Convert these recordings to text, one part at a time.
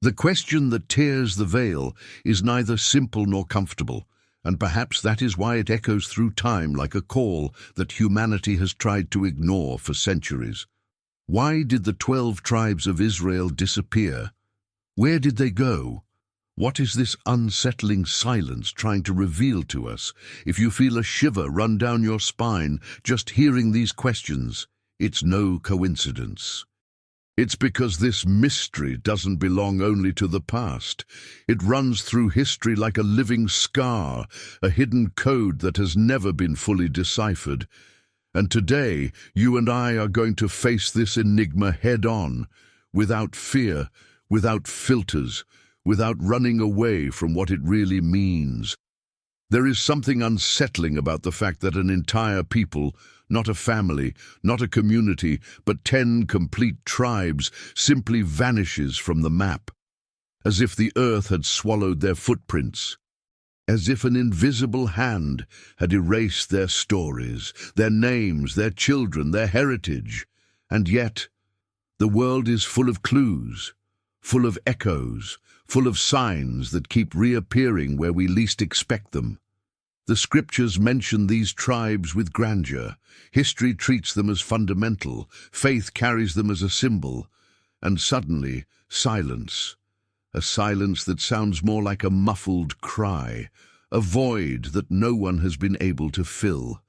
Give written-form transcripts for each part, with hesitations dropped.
The question that tears the veil is neither simple nor comfortable, and perhaps that is why it echoes through time like a call that humanity has tried to ignore for centuries. Why did the 12 tribes of Israel disappear? Where did they go? What is this unsettling silence trying to reveal to us? If you feel a shiver run down your spine just hearing these questions, it's no coincidence. It's because this mystery doesn't belong only to the past. It runs through history like a living scar, a hidden code that has never been fully deciphered. And today, you and I are going to face this enigma head-on, without fear, without filters, without running away from what it really means. There is something unsettling about the fact that an entire people, not a family, not a community, but 10 complete tribes, simply vanishes from the map, as if the earth had swallowed their footprints, as if an invisible hand had erased their stories, their names, their children, their heritage. And yet, the world is full of clues, full of echoes, full of signs that keep reappearing where we least expect them. The scriptures mention these tribes with grandeur. History treats them as fundamental. Faith carries them as a symbol. And suddenly, silence. A silence that sounds more like a muffled cry, a void that no one has been able to fill.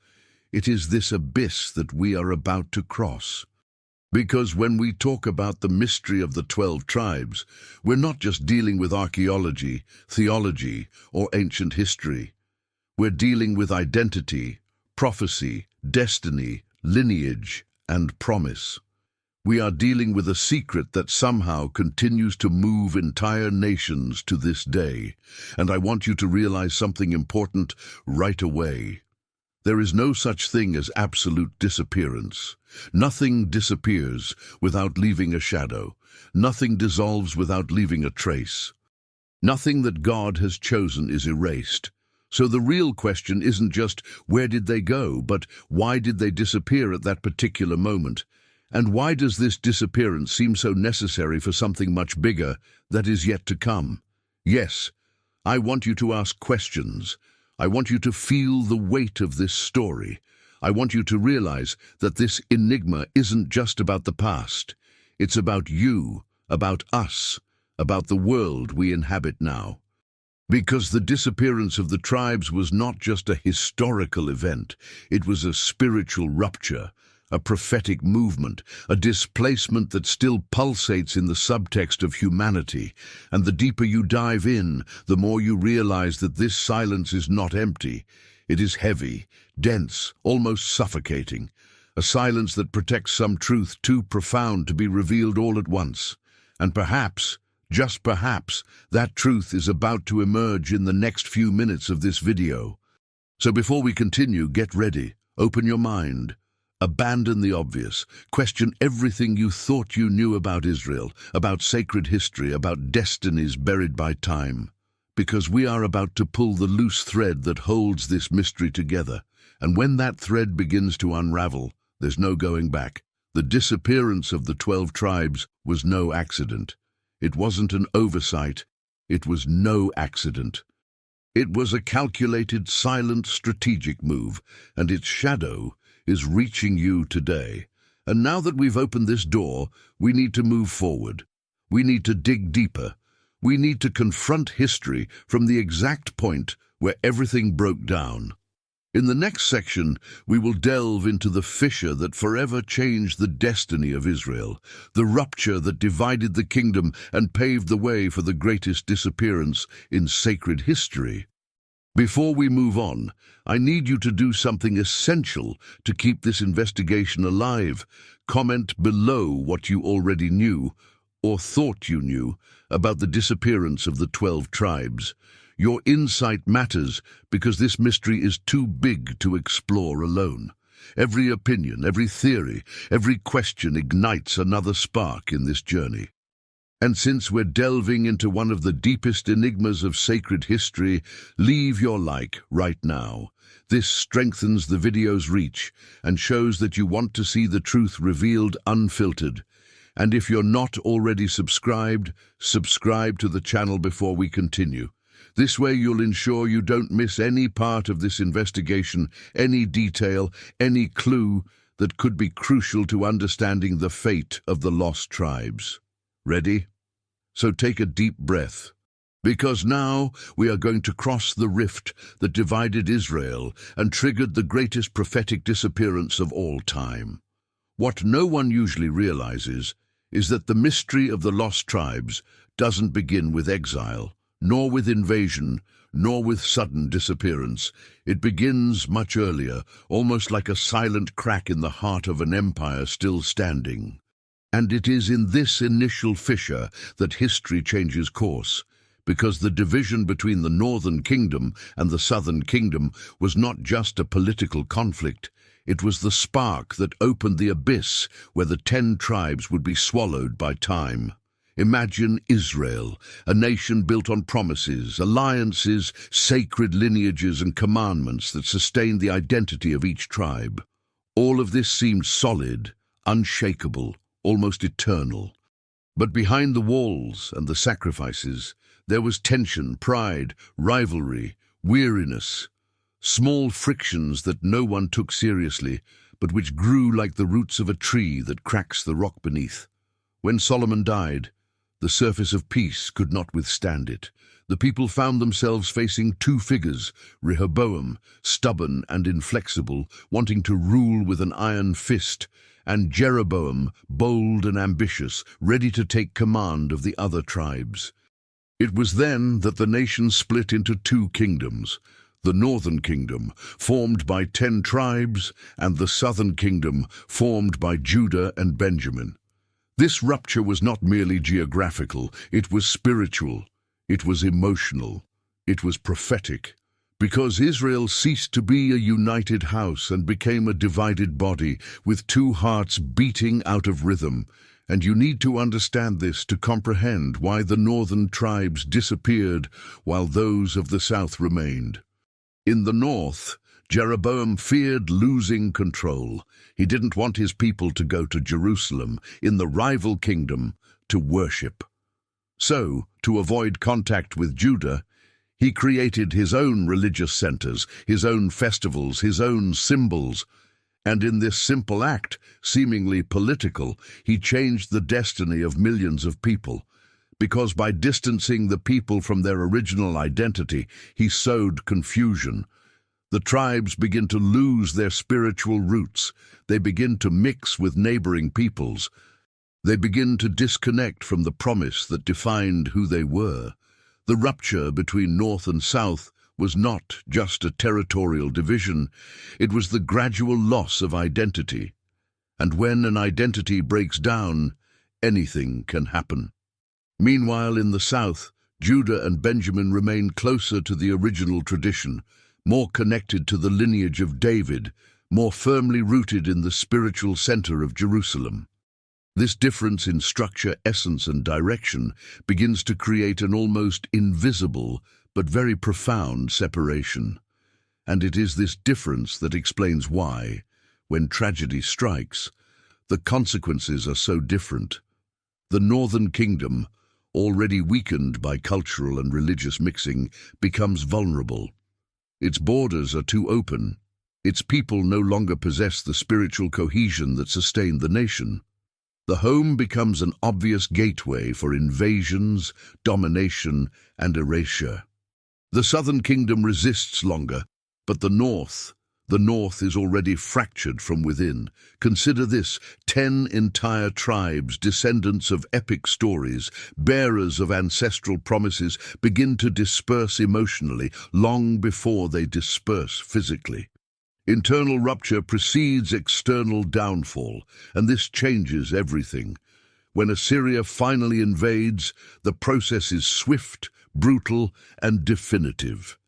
It is this abyss that we are about to cross. Because when we talk about the mystery of the 12 tribes, we're not just dealing with archaeology, theology, or ancient history. We're dealing with identity, prophecy, destiny, lineage, and promise. We are dealing with a secret that somehow continues to move entire nations to this day. And I want you to realize something important right away. There is no such thing as absolute disappearance. Nothing disappears without leaving a shadow. Nothing dissolves without leaving a trace. Nothing that God has chosen is erased. So the real question isn't just where did they go, but why did they disappear at that particular moment? And why does this disappearance seem so necessary for something much bigger that is yet to come? Yes, I want you to ask questions. I want you to feel the weight of this story. I want you to realize that this enigma isn't just about the past. It's about you, about us, about the world we inhabit now. Because the disappearance of the tribes was not just a historical event, it was a spiritual rupture, a prophetic movement, a displacement that still pulsates in the subtext of humanity. And the deeper you dive in, the more you realize that this silence is not empty. It is heavy, dense, almost suffocating, a silence that protects some truth too profound to be revealed all at once. And perhaps, just perhaps, that truth is about to emerge in the next few minutes of this video. So before we continue, get ready, open your mind, abandon the obvious, question everything you thought you knew about Israel, about sacred history, about destinies buried by time. Because we are about to pull the loose thread that holds this mystery together. And when that thread begins to unravel, there's no going back. The disappearance of the 12 tribes was no accident. It wasn't an oversight. It was no accident. It was a calculated, silent, strategic move, and its shadow is reaching you today. And now that we've opened this door, we need to move forward. We need to dig deeper. We need to confront history from the exact point where everything broke down. In the next section, we will delve into the fissure that forever changed the destiny of Israel, the rupture that divided the kingdom and paved the way for the greatest disappearance in sacred history. Before we move on, I need you to do something essential to keep this investigation alive. Comment below what you already knew, or thought you knew, about the disappearance of the 12 tribes. Your insight matters because this mystery is too big to explore alone. Every opinion, every theory, every question ignites another spark in this journey. And since we're delving into one of the deepest enigmas of sacred history, leave your like right now. This strengthens the video's reach and shows that you want to see the truth revealed unfiltered. And if you're not already subscribed, subscribe to the channel before we continue. This way you'll ensure you don't miss any part of this investigation, any detail, any clue that could be crucial to understanding the fate of the lost tribes. Ready? So take a deep breath, because now we are going to cross the rift that divided Israel and triggered the greatest prophetic disappearance of all time. What no one usually realizes is that the mystery of the lost tribes doesn't begin with exile, nor with invasion, nor with sudden disappearance. It begins much earlier, almost like a silent crack in the heart of an empire still standing. And it is in this initial fissure that history changes course, because the division between the northern kingdom and the southern kingdom was not just a political conflict. It was the spark that opened the abyss where the 10 tribes would be swallowed by time. Imagine Israel, a nation built on promises, alliances, sacred lineages and commandments that sustained the identity of each tribe. All of this seemed solid, unshakable, almost eternal. But behind the walls and the sacrifices, there was tension, pride, rivalry, weariness. Small frictions that no one took seriously, but which grew like the roots of a tree that cracks the rock beneath. When Solomon died, the surface of peace could not withstand it. The people found themselves facing 2 figures, Rehoboam, stubborn and inflexible, wanting to rule with an iron fist, and Jeroboam, bold and ambitious, ready to take command of the other tribes. It was then that the nation split into 2 kingdoms. The northern kingdom, formed by 10 tribes, and the southern kingdom, formed by Judah and Benjamin. This rupture was not merely geographical, it was spiritual, it was emotional, it was prophetic. Because Israel ceased to be a united house and became a divided body, with 2 hearts beating out of rhythm. And you need to understand this to comprehend why the northern tribes disappeared while those of the south remained. In the north, Jeroboam feared losing control. He didn't want his people to go to Jerusalem, in the rival kingdom, to worship. So, to avoid contact with Judah, he created his own religious centers, his own festivals, his own symbols. And in this simple act, seemingly political, he changed the destiny of millions of people. Because by distancing the people from their original identity, he sowed confusion. The tribes begin to lose their spiritual roots. They begin to mix with neighboring peoples. They begin to disconnect from the promise that defined who they were. The rupture between North and South was not just a territorial division, it was the gradual loss of identity. And when an identity breaks down, anything can happen. Meanwhile, in the south, Judah and Benjamin remained closer to the original tradition, more connected to the lineage of David, more firmly rooted in the spiritual center of Jerusalem. This difference in structure, essence, and direction begins to create an almost invisible but very profound separation. And it is this difference that explains why, when tragedy strikes, the consequences are so different. The northern kingdom, already weakened by cultural and religious mixing, becomes vulnerable. Its borders are too open. Its people no longer possess the spiritual cohesion that sustained the nation. The home becomes an obvious gateway for invasions, domination, and erasure. The southern kingdom resists longer, but the north is already fractured from within. Consider this: 10 entire tribes, descendants of epic stories, bearers of ancestral promises, begin to disperse emotionally long before they disperse physically. Internal rupture precedes external downfall, and this changes everything. When Assyria finally invades, the process is swift, brutal, and definitive.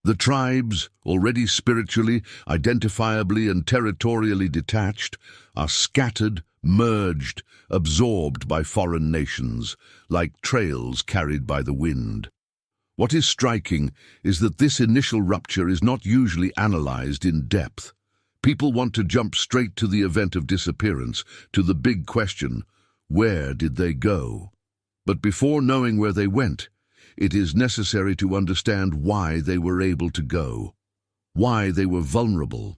The tribes, already spiritually, identifiably, and territorially detached, are scattered, merged, absorbed by foreign nations, like trails carried by the wind. What is striking is that this initial rupture is not usually analyzed in depth. People want to jump straight to the event of disappearance, to the big question: Where did they go? But before knowing where they went, it is necessary to understand why they were able to go, why they were vulnerable,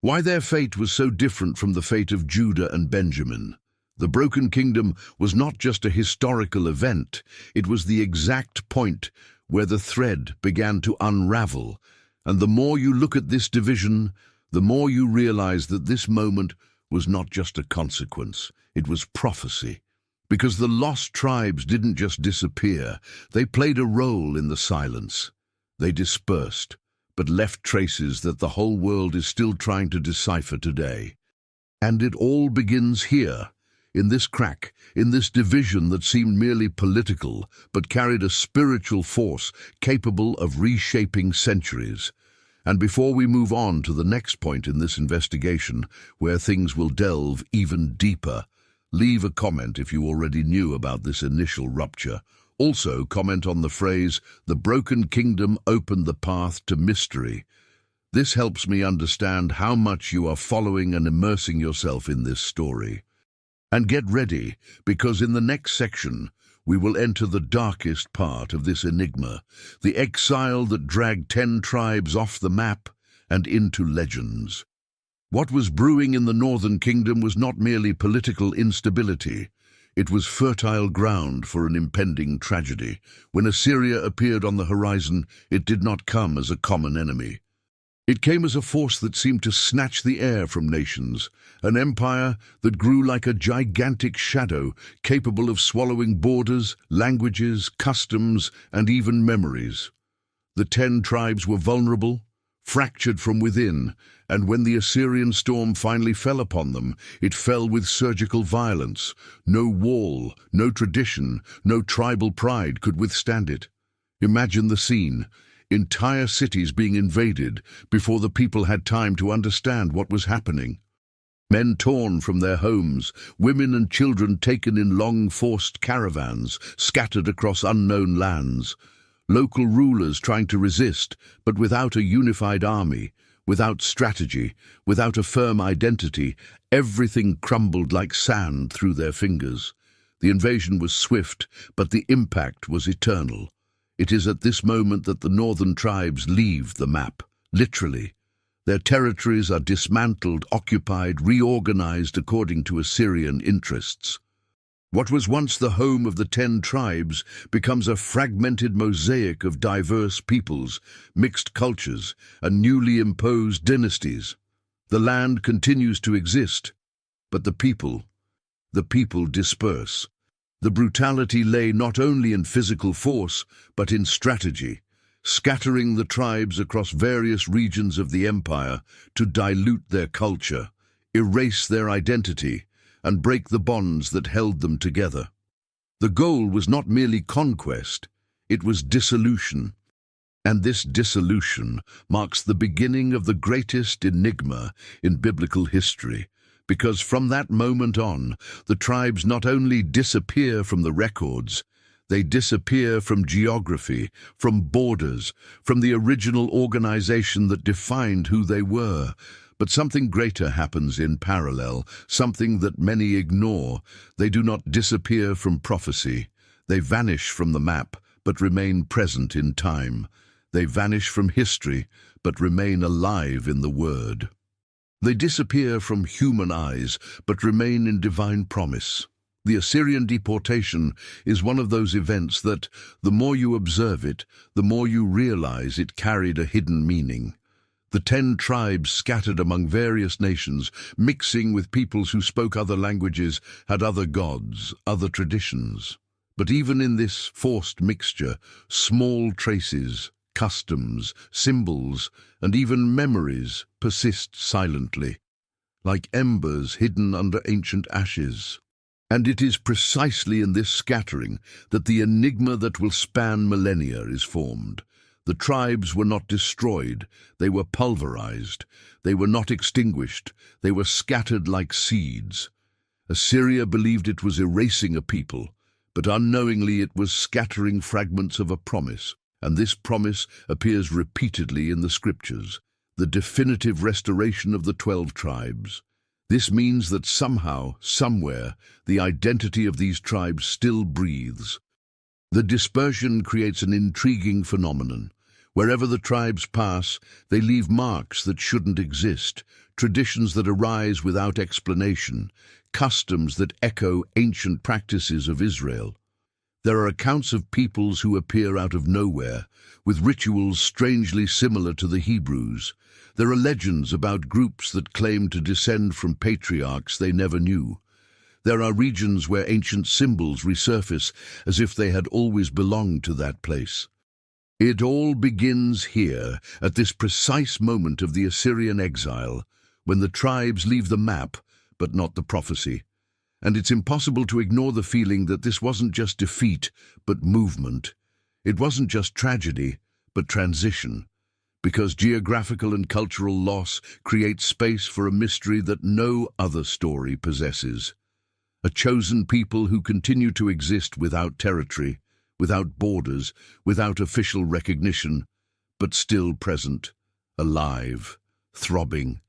why their fate was so different from the fate of Judah and Benjamin. The Broken Kingdom was not just a historical event, it was the exact point where the thread began to unravel. And the more you look at this division, the more you realize that this moment was not just a consequence, it was prophecy. Because the lost tribes didn't just disappear, they played a role in the silence. They dispersed, but left traces that the whole world is still trying to decipher today. And it all begins here, in this crack, in this division that seemed merely political, but carried a spiritual force capable of reshaping centuries. And before we move on to the next point in this investigation, where things will delve even deeper, leave a comment if you already knew about this initial rupture. Also, comment on the phrase, "The Broken Kingdom opened the path to mystery." This helps me understand how much you are following and immersing yourself in this story. And get ready, because in the next section, we will enter the darkest part of this enigma, the exile that dragged 10 tribes off the map and into legends. What was brewing in the Northern Kingdom was not merely political instability. It was fertile ground for an impending tragedy. When Assyria appeared on the horizon, it did not come as a common enemy. It came as a force that seemed to snatch the air from nations, an empire that grew like a gigantic shadow, capable of swallowing borders, languages, customs, and even memories. The 10 tribes were vulnerable, fractured from within, and when the Assyrian storm finally fell upon them, it fell with surgical violence. No wall, no tradition, no tribal pride could withstand it. Imagine the scene. Entire cities being invaded before the people had time to understand what was happening. Men torn from their homes, women and children taken in long forced caravans, scattered across unknown lands. Local rulers trying to resist, but without a unified army, without strategy, without a firm identity, everything crumbled like sand through their fingers. The invasion was swift, but the impact was eternal. It is at this moment that the northern tribes leave the map, literally. Their territories are dismantled, occupied, reorganized according to Assyrian interests. What was once the home of the 10 tribes becomes a fragmented mosaic of diverse peoples, mixed cultures, and newly imposed dynasties. The land continues to exist, but the people disperse. The brutality lay not only in physical force, but in strategy, scattering the tribes across various regions of the empire to dilute their culture, erase their identity, and break the bonds that held them together. The goal was not merely conquest, it was dissolution. And this dissolution marks the beginning of the greatest enigma in biblical history, because from that moment on, the tribes not only disappear from the records, they disappear from geography, from borders, from the original organization that defined who they were. But something greater happens in parallel, something that many ignore. They do not disappear from prophecy. They vanish from the map, but remain present in time. They vanish from history, but remain alive in the Word. They disappear from human eyes, but remain in divine promise. The Assyrian deportation is one of those events that, the more you observe it, the more you realize it carried a hidden meaning. The 10 tribes scattered among various nations, mixing with peoples who spoke other languages, had other gods, other traditions. But even in this forced mixture, small traces, customs, symbols, and even memories persist silently, like embers hidden under ancient ashes. And it is precisely in this scattering that the enigma that will span millennia is formed. The tribes were not destroyed, they were pulverized. They were not extinguished, they were scattered like seeds. Assyria believed it was erasing a people, but unknowingly it was scattering fragments of a promise. And this promise appears repeatedly in the scriptures, the definitive restoration of the 12 tribes. This means that somehow, somewhere, the identity of these tribes still breathes. The dispersion creates an intriguing phenomenon. Wherever the tribes pass, they leave marks that shouldn't exist, traditions that arise without explanation, customs that echo ancient practices of Israel. There are accounts of peoples who appear out of nowhere, with rituals strangely similar to the Hebrews. There are legends about groups that claim to descend from patriarchs they never knew. There are regions where ancient symbols resurface as if they had always belonged to that place. It all begins here, at this precise moment of the Assyrian exile, when the tribes leave the map, but not the prophecy. And it's impossible to ignore the feeling that this wasn't just defeat, but movement. It wasn't just tragedy, but transition. Because geographical and cultural loss creates space for a mystery that no other story possesses. A chosen people who continue to exist without territory, without borders, without official recognition, but still present, alive, throbbing,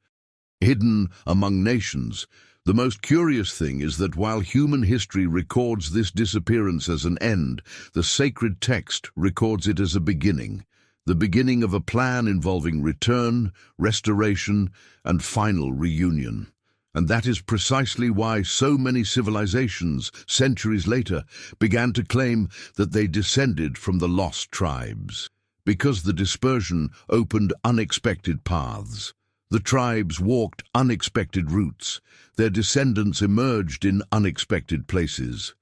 hidden among nations. The most curious thing is that while human history records this disappearance as an end, the sacred text records it as a beginning. The beginning of a plan involving return, restoration, and final reunion. And that is precisely why so many civilizations, centuries later, began to claim that they descended from the lost tribes. Because the dispersion opened unexpected paths. The tribes walked unexpected routes. Their descendants emerged in unexpected places.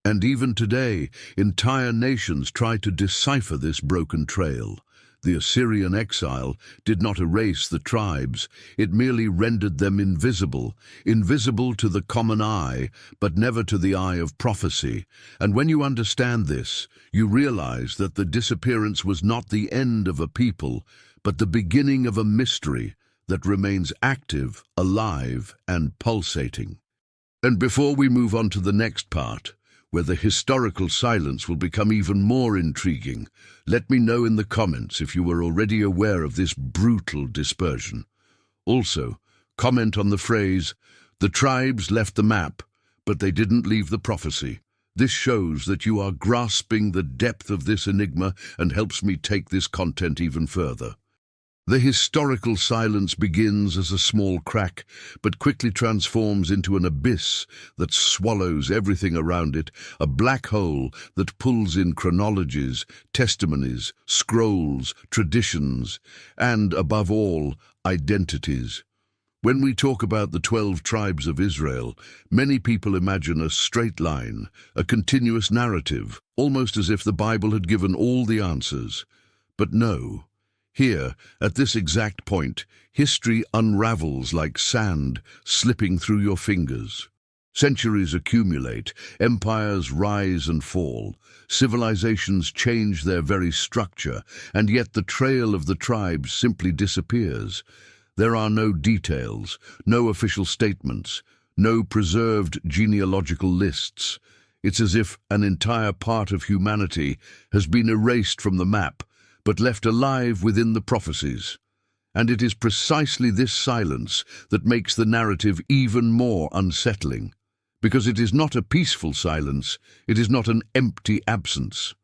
And even today, entire nations try to decipher this broken trail. The Assyrian exile did not erase the tribes, it merely rendered them invisible, invisible to the common eye, but never to the eye of prophecy. And when you understand this, you realize that the disappearance was not the end of a people, but the beginning of a mystery that remains active, alive, and pulsating. And before we move on to the next part, where the historical silence will become even more intriguing, let me know in the comments if you were already aware of this brutal dispersion. Also, comment on the phrase, "The tribes left the map, but they didn't leave the prophecy." This shows that you are grasping the depth of this enigma and helps me take this content even further. The historical silence begins as a small crack, but quickly transforms into an abyss that swallows everything around it, a black hole that pulls in chronologies, testimonies, scrolls, traditions, and, above all, identities. When we talk about the 12 tribes of Israel, many people imagine a straight line, a continuous narrative, almost as if the Bible had given all the answers. But no. Here, at this exact point, history unravels like sand slipping through your fingers. Centuries accumulate, empires rise and fall, civilizations change their very structure, and yet the trail of the tribes simply disappears. There are no details, no official statements, no preserved genealogical lists. It's as if an entire part of humanity has been erased from the map, but left alive within the prophecies. And it is precisely this silence that makes the narrative even more unsettling, because it is not a peaceful silence, it is not an empty absence.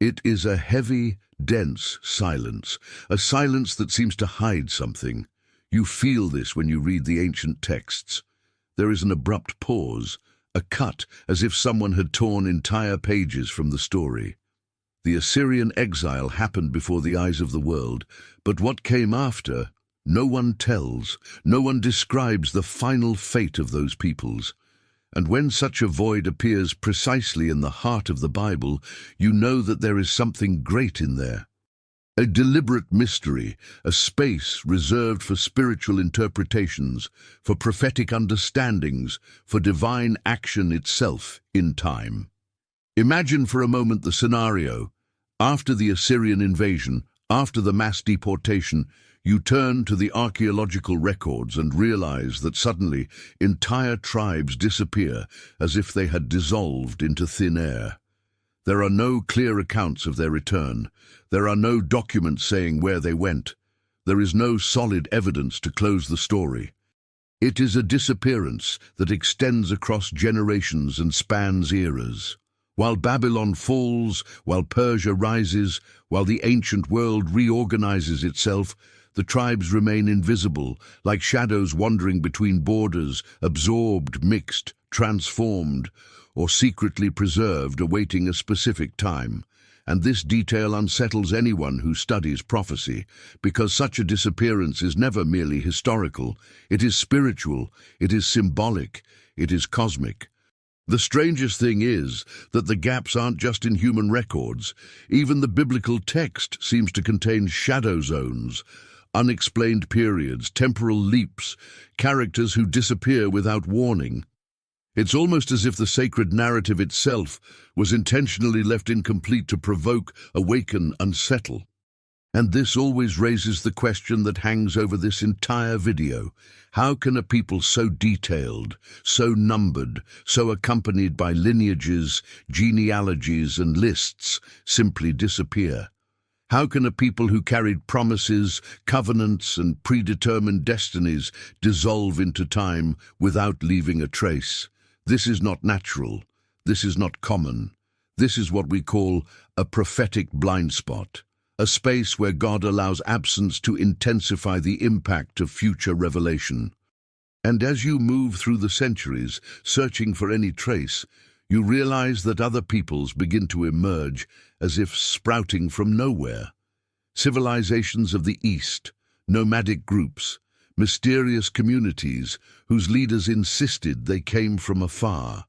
It is a heavy, dense silence, a silence that seems to hide something. You feel this when you read the ancient texts. There is an abrupt pause, a cut as if someone had torn entire pages from the story. The Assyrian exile happened before the eyes of the world, but what came after, no one tells, no one describes the final fate of those peoples. And when such a void appears precisely in the heart of the Bible, you know that there is something great in there. A deliberate mystery, a space reserved for spiritual interpretations, for prophetic understandings, for divine action itself in time. Imagine for a moment the scenario. After the Assyrian invasion, after the mass deportation, you turn to the archaeological records and realize that suddenly entire tribes disappear as if they had dissolved into thin air. There are no clear accounts of their return. There are no documents saying where they went. There is no solid evidence to close the story. It is a disappearance that extends across generations and spans eras. While Babylon falls, while Persia rises, while the ancient world reorganizes itself, the tribes remain invisible, like shadows wandering between borders, absorbed, mixed, transformed, or secretly preserved, awaiting a specific time. And this detail unsettles anyone who studies prophecy, because such a disappearance is never merely historical. It is spiritual, it is symbolic, it is cosmic. The strangest thing is that the gaps aren't just in human records. Even the biblical text seems to contain shadow zones, unexplained periods, temporal leaps, characters who disappear without warning. It's almost as if the sacred narrative itself was intentionally left incomplete to provoke, awaken, unsettle. And this always raises the question that hangs over this entire video. How can a people so detailed, so numbered, so accompanied by lineages, genealogies, and lists simply disappear? How can a people who carried promises, covenants, and predetermined destinies dissolve into time without leaving a trace? This is not natural. This is not common. This is what we call a prophetic blind spot, a space where God allows absence to intensify the impact of future revelation. And as you move through the centuries, searching for any trace, you realize that other peoples begin to emerge as if sprouting from nowhere. Civilizations of the East, nomadic groups, mysterious communities whose leaders insisted they came from afar,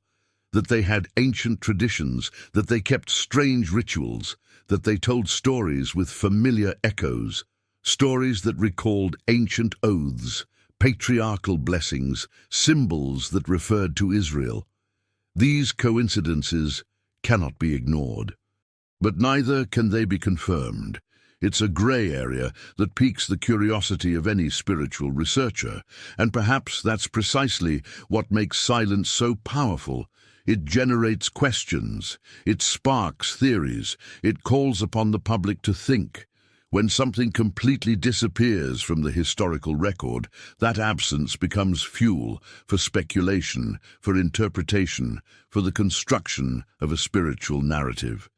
that they had ancient traditions, that they kept strange rituals, that they told stories with familiar echoes, stories that recalled ancient oaths, patriarchal blessings, symbols that referred to Israel. These coincidences cannot be ignored, but neither can they be confirmed. It's a grey area that piques the curiosity of any spiritual researcher, and perhaps that's precisely what makes silence so powerful. It generates questions, it sparks theories, it calls upon the public to think. When something completely disappears from the historical record, that absence becomes fuel for speculation, for interpretation, for the construction of a spiritual narrative.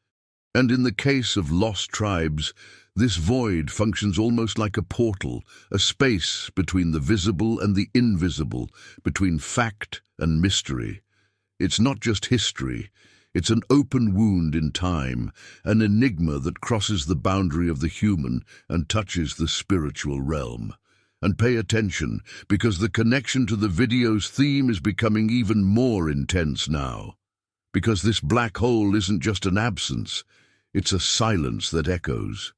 And in the case of lost tribes, this void functions almost like a portal, a space between the visible and the invisible, between fact and mystery. It's not just history, it's an open wound in time, an enigma that crosses the boundary of the human and touches the spiritual realm. And pay attention, because the connection to the video's theme is becoming even more intense now. Because this black hole isn't just an absence, it's a silence that echoes.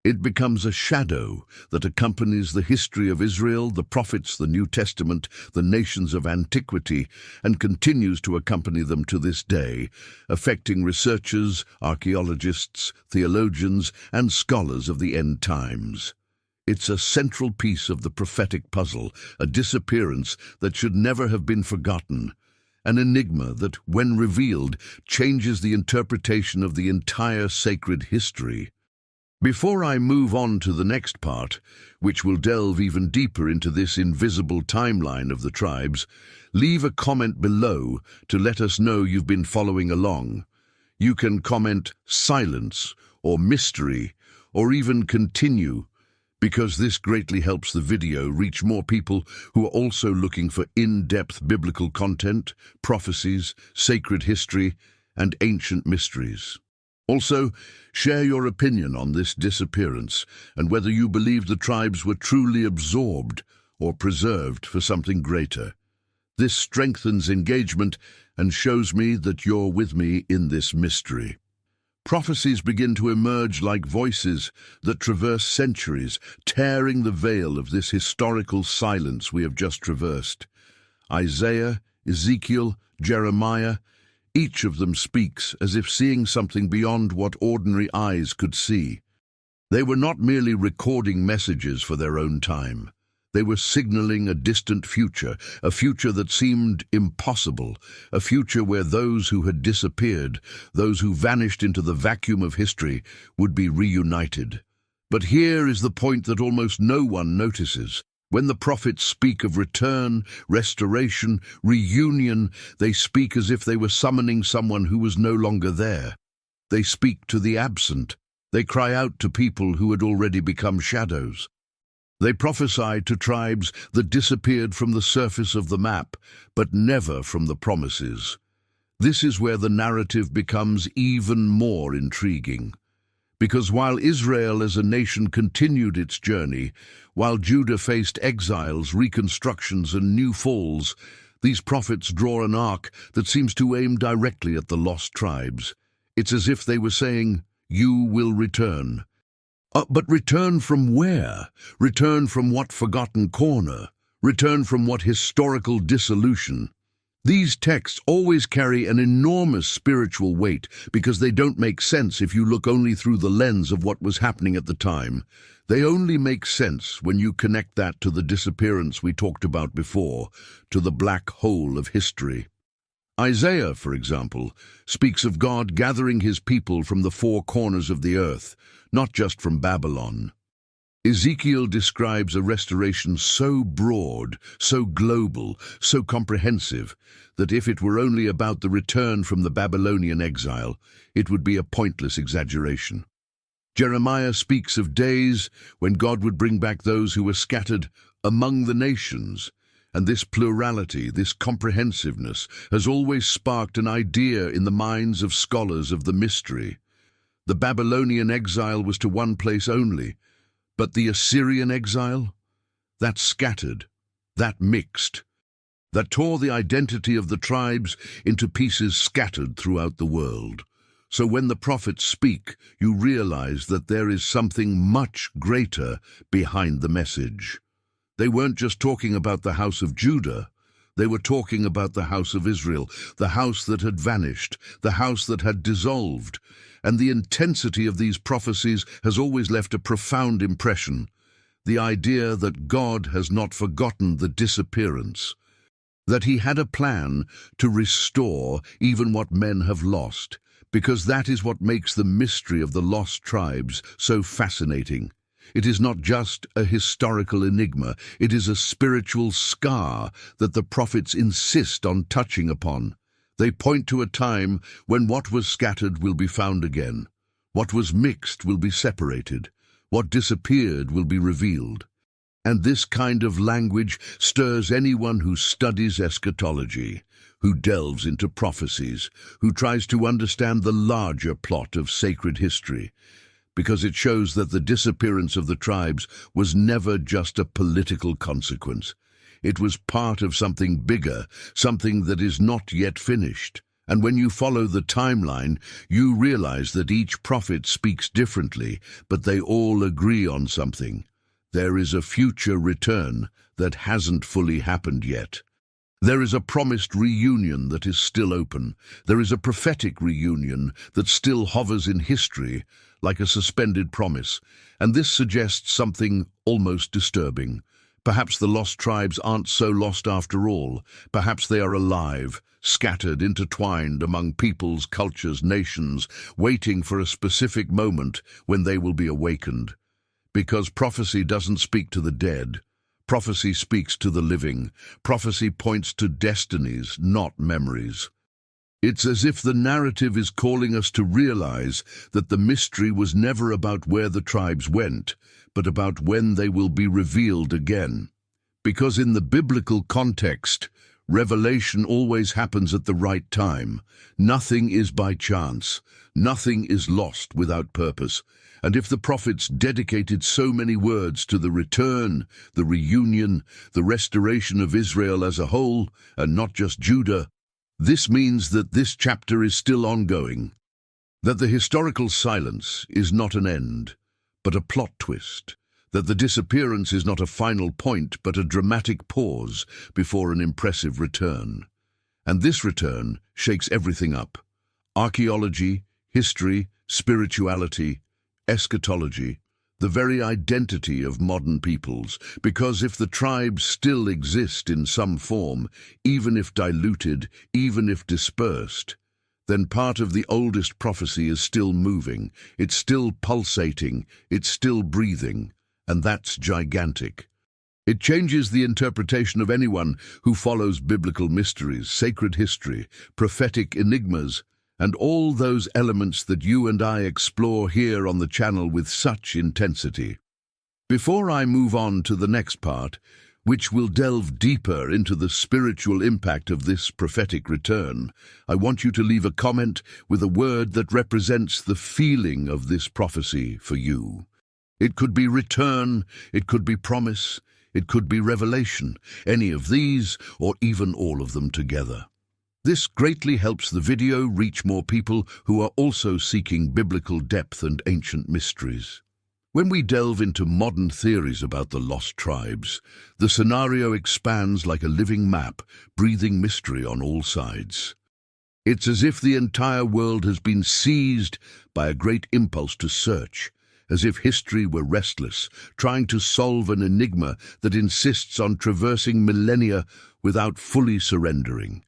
It becomes a shadow that accompanies the history of Israel, the prophets, the New Testament, the nations of antiquity, and continues to accompany them to this day, affecting researchers, archaeologists, theologians, and scholars of the end times. It's a central piece of the prophetic puzzle, a disappearance that should never have been forgotten, an enigma that, when revealed, changes the interpretation of the entire sacred history. Before I move on to the next part, which will delve even deeper into this invisible timeline of the tribes, leave a comment below to let us know you've been following along. You can comment silence or mystery or even continue, because this greatly helps the video reach more people who are also looking for in-depth biblical content, prophecies, sacred history, and ancient mysteries. Also, share your opinion on this disappearance and whether you believe the tribes were truly absorbed or preserved for something greater. This strengthens engagement and shows me that you're with me in this mystery. Prophecies begin to emerge like voices that traverse centuries, tearing the veil of this historical silence we have just traversed. Isaiah, Ezekiel, Jeremiah, each of them speaks as if seeing something beyond what ordinary eyes could see. They were not merely recording messages for their own time. They were signaling a distant future, a future that seemed impossible, a future where those who had disappeared, those who vanished into the vacuum of history, would be reunited. But here is the point that almost no one notices. When the prophets speak of return, restoration, reunion, they speak as if they were summoning someone who was no longer there. They speak to the absent. They cry out to people who had already become shadows. They prophesy to tribes that disappeared from the surface of the map, but never from the promises. This is where the narrative becomes even more intriguing. Because while Israel as a nation continued its journey, while Judah faced exiles, reconstructions, and new falls, these prophets draw an arc that seems to aim directly at the lost tribes. It's as if they were saying, "You will return." But return from where? Return from what forgotten corner? Return from what historical dissolution? These texts always carry an enormous spiritual weight because they don't make sense if you look only through the lens of what was happening at the time. They only make sense when you connect that to the disappearance we talked about before, to the black hole of history. Isaiah, for example, speaks of God gathering his people from the four corners of the earth, not just from Babylon. Ezekiel describes a restoration so broad, so global, so comprehensive, that if it were only about the return from the Babylonian exile, it would be a pointless exaggeration. Jeremiah speaks of days when God would bring back those who were scattered among the nations, and this plurality, this comprehensiveness, has always sparked an idea in the minds of scholars of the mystery. The Babylonian exile was to one place only, but the Assyrian exile? That scattered, that mixed, that tore the identity of the tribes into pieces scattered throughout the world. So when the prophets speak, you realize that there is something much greater behind the message. They weren't just talking about the house of Judah. They were talking about the house of Israel, the house that had vanished, the house that had dissolved. And the intensity of these prophecies has always left a profound impression. The idea that God has not forgotten the disappearance, that he had a plan to restore even what men have lost, because that is what makes the mystery of the lost tribes so fascinating. It is not just a historical enigma, it is a spiritual scar that the prophets insist on touching upon. They point to a time when what was scattered will be found again. What was mixed will be separated. What disappeared will be revealed. And this kind of language stirs anyone who studies eschatology, who delves into prophecies, who tries to understand the larger plot of sacred history, because it shows that the disappearance of the tribes was never just a political consequence. It was part of something bigger, something that is not yet finished. And when you follow the timeline, you realize that each prophet speaks differently, but they all agree on something. There is a future return that hasn't fully happened yet. There is a promised reunion that is still open. There is a prophetic reunion that still hovers in history, like a suspended promise. And this suggests something almost disturbing. Perhaps the lost tribes aren't so lost after all. Perhaps they are alive, scattered, intertwined among peoples, cultures, nations, waiting for a specific moment when they will be awakened. Because prophecy doesn't speak to the dead. Prophecy speaks to the living. Prophecy points to destinies, not memories. It's as if the narrative is calling us to realize that the mystery was never about where the tribes went, but about when they will be revealed again. Because in the biblical context, revelation always happens at the right time. Nothing is by chance. Nothing is lost without purpose. And if the prophets dedicated so many words to the return, the reunion, the restoration of Israel as a whole, and not just Judah, this means that this chapter is still ongoing, that the historical silence is not an end, but a plot twist, that the disappearance is not a final point, but a dramatic pause before an impressive return. And this return shakes everything up. Archaeology, history, spirituality, eschatology, the very identity of modern peoples, because if the tribes still exist in some form, even if diluted, even if dispersed, then part of the oldest prophecy is still moving, it's still pulsating, it's still breathing, and that's gigantic. It changes the interpretation of anyone who follows biblical mysteries, sacred history, prophetic enigmas, and all those elements that you and I explore here on the channel with such intensity. Before I move on to the next part, which will delve deeper into the spiritual impact of this prophetic return, I want you to leave a comment with a word that represents the feeling of this prophecy for you. It could be return, it could be promise, it could be revelation, any of these or even all of them together. This greatly helps the video reach more people who are also seeking biblical depth and ancient mysteries. When we delve into modern theories about the lost tribes, the scenario expands like a living map, breathing mystery on all sides. It's as if the entire world has been seized by a great impulse to search, as if history were restless, trying to solve an enigma that insists on traversing millennia without fully surrendering.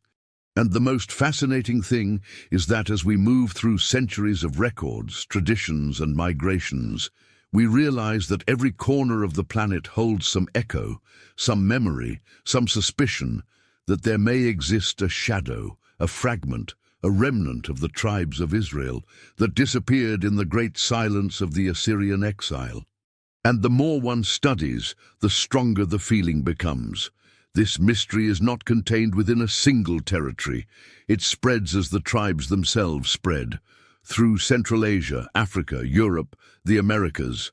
And the most fascinating thing is that as we move through centuries of records, traditions, and migrations, we realize that every corner of the planet holds some echo, some memory, some suspicion that there may exist a shadow, a fragment, a remnant of the tribes of Israel that disappeared in the great silence of the Assyrian exile. And the more one studies, the stronger the feeling becomes. This mystery is not contained within a single territory. It spreads as the tribes themselves spread, through Central Asia, Africa, Europe, the Americas.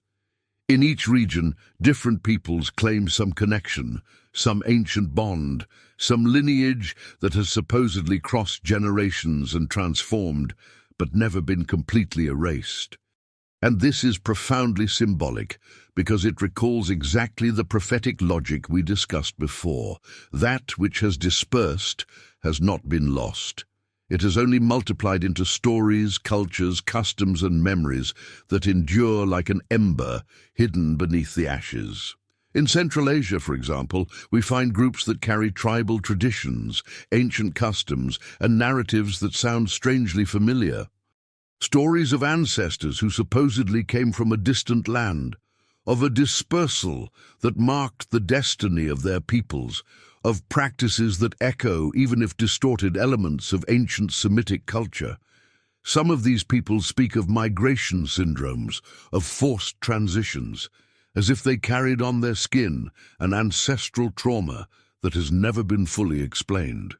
In each region, different peoples claim some connection, some ancient bond, some lineage that has supposedly crossed generations and transformed, but never been completely erased. And this is profoundly symbolic, because it recalls exactly the prophetic logic we discussed before. That which has dispersed has not been lost. It has only multiplied into stories, cultures, customs, and memories that endure like an ember hidden beneath the ashes. In Central Asia, for example, we find groups that carry tribal traditions, ancient customs, and narratives that sound strangely familiar. Stories of ancestors who supposedly came from a distant land, of a dispersal that marked the destiny of their peoples, of practices that echo, even if distorted, elements of ancient Semitic culture. Some of these peoples speak of migration syndromes, of forced transitions, as if they carried on their skin an ancestral trauma that has never been fully explained.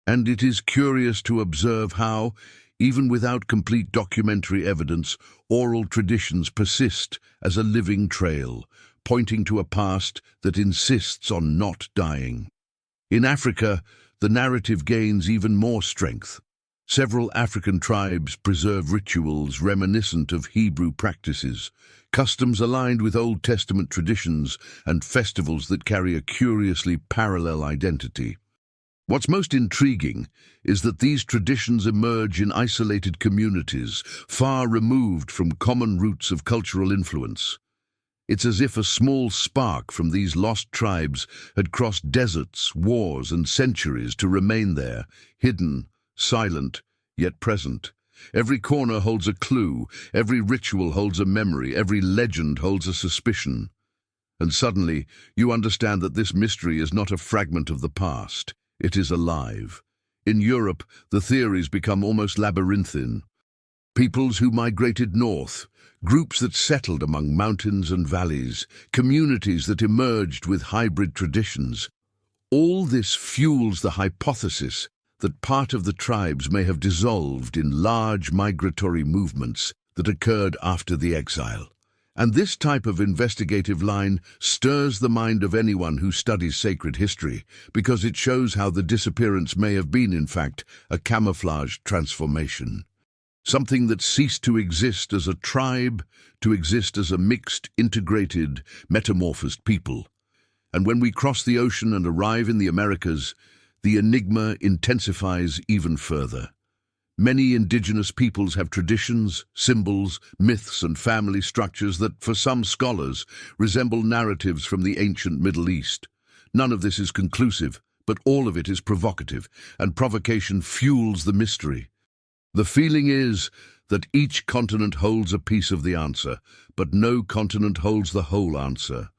And it is curious to observe how, even without complete documentary evidence, oral traditions persist as a living trail, pointing to a past that insists on not dying. In Africa, the narrative gains even more strength. Several African tribes preserve rituals reminiscent of Hebrew practices, customs aligned with Old Testament traditions, and festivals that carry a curiously parallel identity. What's most intriguing is that these traditions emerge in isolated communities, far removed from common roots of cultural influence. It's as if a small spark from these lost tribes had crossed deserts, wars, and centuries to remain there, hidden, silent, yet present. Every corner holds a clue, every ritual holds a memory, every legend holds a suspicion. And suddenly, you understand that this mystery is not a fragment of the past. It is alive. In Europe, the theories become almost labyrinthine. Peoples who migrated north, groups that settled among mountains and valleys, communities that emerged with hybrid traditions. All this fuels the hypothesis that part of the tribes may have dissolved in large migratory movements that occurred after the exile. And this type of investigative line stirs the mind of anyone who studies sacred history, because it shows how the disappearance may have been, in fact, a camouflaged transformation. Something that ceased to exist as a tribe, to exist as a mixed, integrated, metamorphosed people. And when we cross the ocean and arrive in the Americas, the enigma intensifies even further. Many indigenous peoples have traditions, symbols, myths, and family structures that, for some scholars, resemble narratives from the ancient Middle East. None of this is conclusive, but all of it is provocative, and provocation fuels the mystery. The feeling is that each continent holds a piece of the answer, but no continent holds the whole answer.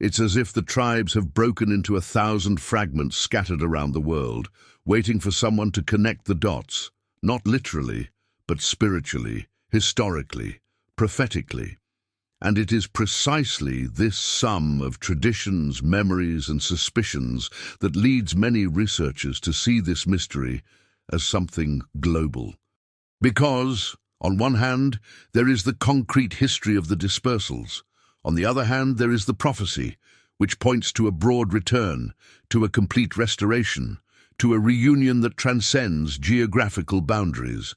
It's as if the tribes have broken into 1,000 fragments scattered around the world, waiting for someone to connect the dots, not literally, but spiritually, historically, prophetically. And it is precisely this sum of traditions, memories, and suspicions that leads many researchers to see this mystery as something global. Because, on one hand, there is the concrete history of the dispersals. On the other hand, there is the prophecy, which points to a broad return, to a complete restoration, to a reunion that transcends geographical boundaries.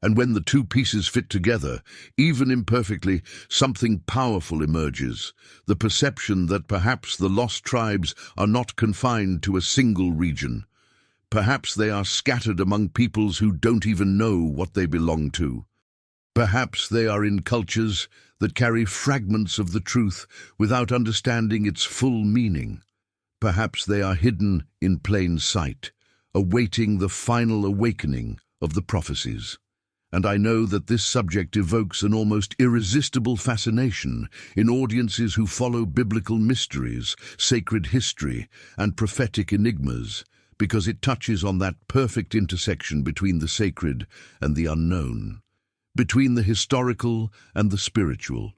And when the two pieces fit together, even imperfectly, something powerful emerges, the perception that perhaps the lost tribes are not confined to a single region. Perhaps they are scattered among peoples who don't even know what they belong to. Perhaps they are in cultures that carry fragments of the truth without understanding its full meaning. Perhaps they are hidden in plain sight, awaiting the final awakening of the prophecies. And I know that this subject evokes an almost irresistible fascination in audiences who follow biblical mysteries, sacred history, and prophetic enigmas, because it touches on that perfect intersection between the sacred and the unknown, between the historical and the spiritual,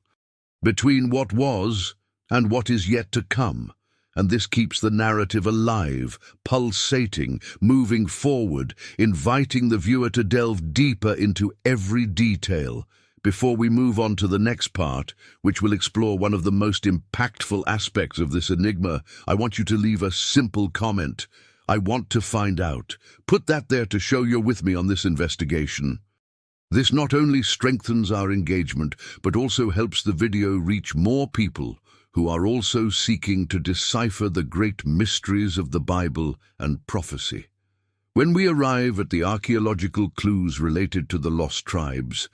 between what was and what is yet to come. And this keeps the narrative alive, pulsating, moving forward, inviting the viewer to delve deeper into every detail. Before we move on to the next part, which will explore one of the most impactful aspects of this enigma, I want you to leave a simple comment. I want to find out. Put that there to show you're with me on this investigation. This not only strengthens our engagement, but also helps the video reach more people who are also seeking to decipher the great mysteries of the Bible and prophecy. When we arrive at the archaeological clues related to the lost tribes,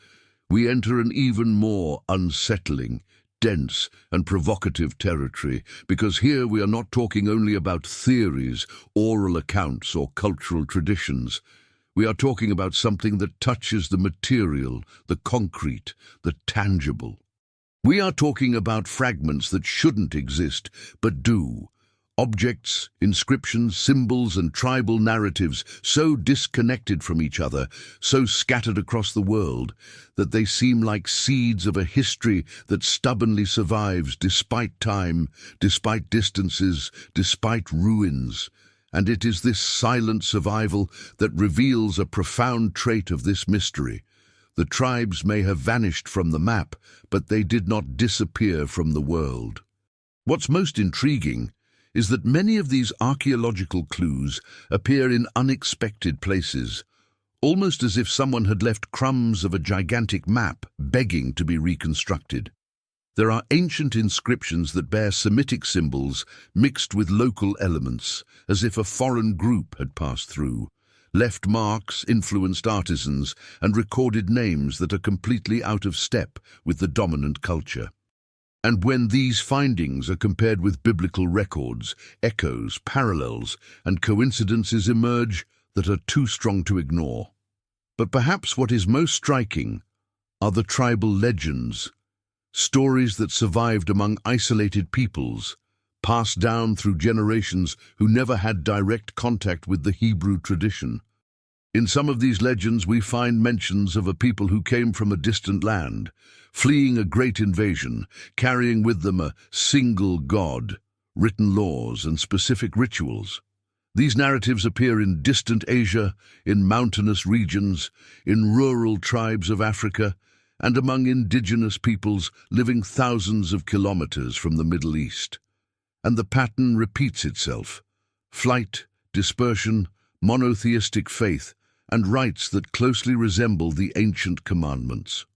we enter an even more unsettling, dense, and provocative territory, because here we are not talking only about theories, oral accounts, or cultural traditions. We are talking about something that touches the material, the concrete, the tangible. We are talking about fragments that shouldn't exist, but do. Objects, inscriptions, symbols, and tribal narratives so disconnected from each other, so scattered across the world, that they seem like seeds of a history that stubbornly survives despite time, despite distances, despite ruins. And it is this silent survival that reveals a profound trait of this mystery. The tribes may have vanished from the map, but they did not disappear from the world. What's most intriguing is that many of these archaeological clues appear in unexpected places, almost as if someone had left crumbs of a gigantic map begging to be reconstructed. There are ancient inscriptions that bear Semitic symbols mixed with local elements, as if a foreign group had passed through, left marks, influenced artisans, and recorded names that are completely out of step with the dominant culture. And when these findings are compared with biblical records, echoes, parallels, and coincidences emerge that are too strong to ignore. But perhaps what is most striking are the tribal legends, stories that survived among isolated peoples, passed down through generations who never had direct contact with the Hebrew tradition. In some of these legends we find mentions of a people who came from a distant land, fleeing a great invasion, carrying with them a single god, written laws, and specific rituals. These narratives appear in distant Asia, in mountainous regions, in rural tribes of Africa, and among indigenous peoples living thousands of kilometers from the Middle East. And the pattern repeats itself: flight, dispersion, monotheistic faith, and rites that closely resemble the ancient commandments.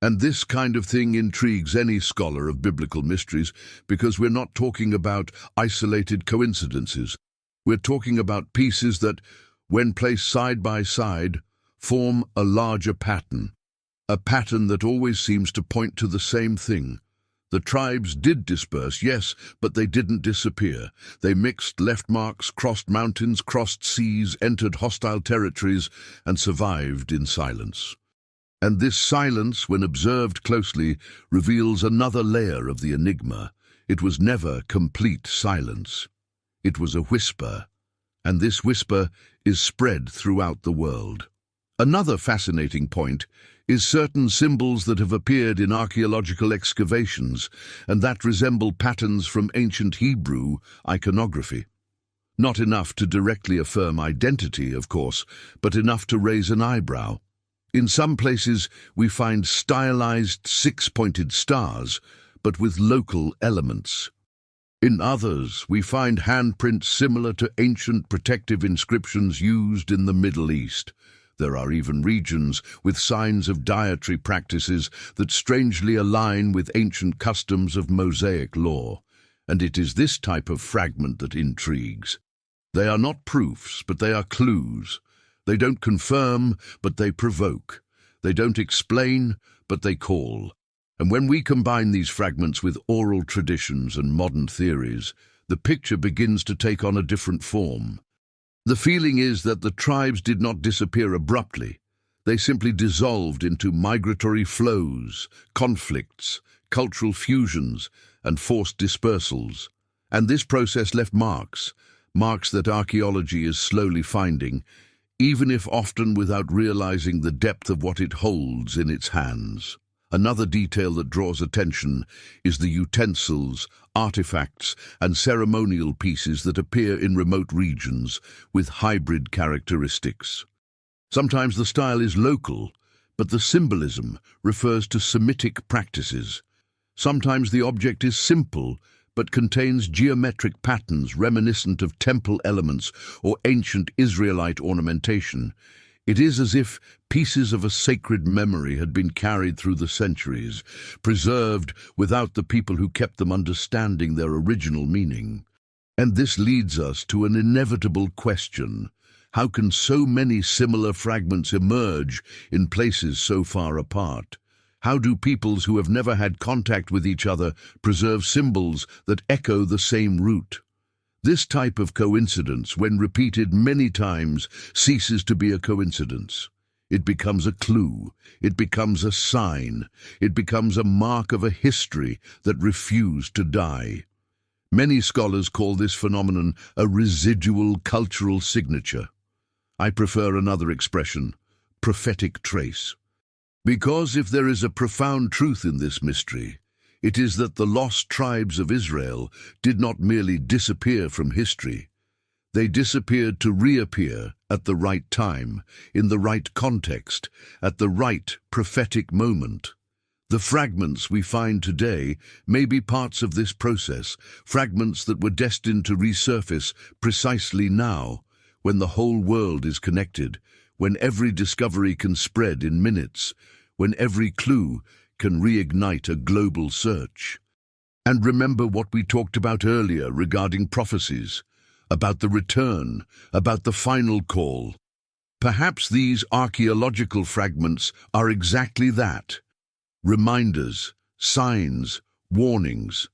And this kind of thing intrigues any scholar of biblical mysteries, because we're not talking about isolated coincidences. We're talking about pieces that, when placed side by side, form a larger pattern, a pattern that always seems to point to the same thing. The tribes did disperse, yes, but they didn't disappear. They mixed, left marks, crossed mountains, crossed seas, entered hostile territories, and survived in silence. And this silence, when observed closely, reveals another layer of the enigma. It was never complete silence. It was a whisper, and this whisper is spread throughout the world. Another fascinating point is certain symbols that have appeared in archaeological excavations and that resemble patterns from ancient Hebrew iconography. Not enough to directly affirm identity, of course, but enough to raise an eyebrow. In some places, we find stylized six-pointed stars, but with local elements. In others, we find handprints similar to ancient protective inscriptions used in the Middle East. There are even regions with signs of dietary practices that strangely align with ancient customs of Mosaic law. And it is this type of fragment that intrigues. They are not proofs, but they are clues. They don't confirm, but they provoke. They don't explain, but they call. And when we combine these fragments with oral traditions and modern theories, the picture begins to take on a different form. The feeling is that the tribes did not disappear abruptly. They simply dissolved into migratory flows, conflicts, cultural fusions, and forced dispersals. And this process left marks that archaeology is slowly finding, even if often without realizing the depth of what it holds in its hands. Another detail that draws attention is the utensils, artifacts, and ceremonial pieces that appear in remote regions with hybrid characteristics. Sometimes the style is local, but the symbolism refers to Semitic practices. Sometimes the object is simple, but contains geometric patterns reminiscent of temple elements or ancient Israelite ornamentation. It is as if pieces of a sacred memory had been carried through the centuries, preserved without the people who kept them understanding their original meaning. And this leads us to an inevitable question. How can so many similar fragments emerge in places so far apart? How do peoples who have never had contact with each other preserve symbols that echo the same root? This type of coincidence, when repeated many times, ceases to be a coincidence. It becomes a clue. It becomes a sign. It becomes a mark of a history that refused to die. Many scholars call this phenomenon a residual cultural signature. I prefer another expression, prophetic trace. Because if there is a profound truth in this mystery, it is that the lost tribes of Israel did not merely disappear from history. They disappeared to reappear at the right time, in the right context, at the right prophetic moment. The fragments we find today may be parts of this process, fragments that were destined to resurface precisely now, when the whole world is connected, when every discovery can spread in minutes, when every clue can reignite a global search. And remember what we talked about earlier regarding prophecies, about the return, about the final call. Perhaps these archaeological fragments are exactly that, reminders, signs, warnings,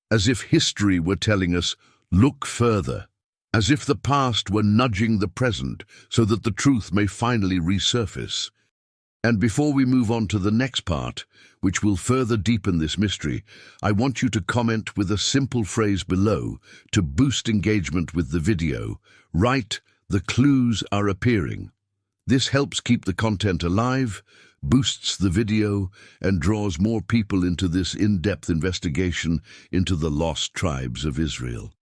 as if history were telling us, look further, as if the past were nudging the present so that the truth may finally resurface. And before we move on to the next part, which will further deepen this mystery, I want you to comment with a simple phrase below to boost engagement with the video. Write, "The clues are appearing." This helps keep the content alive, boosts the video, and draws more people into this in-depth investigation into the lost tribes of Israel.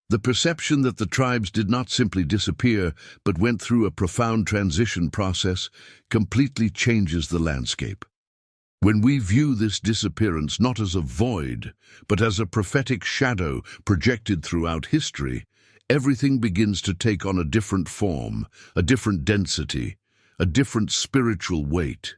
The perception that the tribes did not simply disappear, but went through a profound transition process, completely changes the landscape. When we view this disappearance not as a void, but as a prophetic shadow projected throughout history, everything begins to take on a different form, a different density, a different spiritual weight.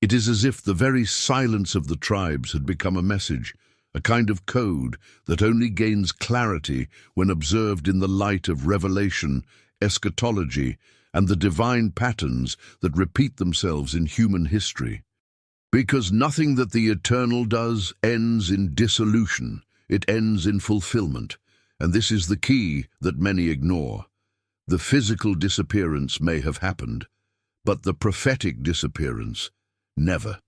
It is as if the very silence of the tribes had become a message, a kind of code that only gains clarity when observed in the light of revelation, eschatology, and the divine patterns that repeat themselves in human history. Because nothing that the eternal does ends in dissolution, it ends in fulfillment, and this is the key that many ignore. The physical disappearance may have happened, but the prophetic disappearance, never.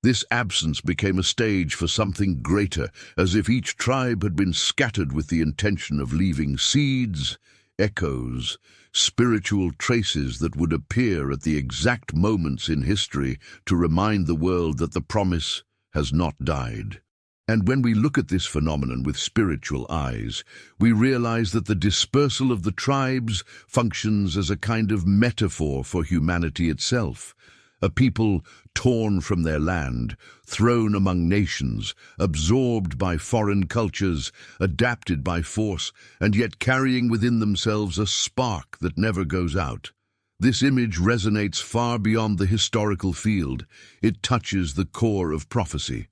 This absence became a stage for something greater, as if each tribe had been scattered with the intention of leaving seeds, echoes, spiritual traces that would appear at the exact moments in history to remind the world that the promise has not died. And when we look at this phenomenon with spiritual eyes, we realize that the dispersal of the tribes functions as a kind of metaphor for humanity itself. A people torn from their land, thrown among nations, absorbed by foreign cultures, adapted by force, and yet carrying within themselves a spark that never goes out. This image resonates far beyond the historical field. It touches the core of prophecy.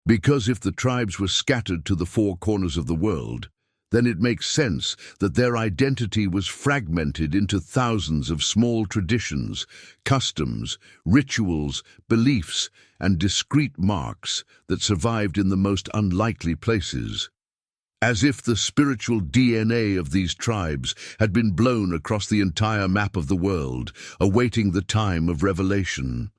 Because if the tribes were scattered to the four corners of the world, then it makes sense that their identity was fragmented into thousands of small traditions, customs, rituals, beliefs, and discrete marks that survived in the most unlikely places. As if the spiritual DNA of these tribes had been blown across the entire map of the world, awaiting the time of revelation.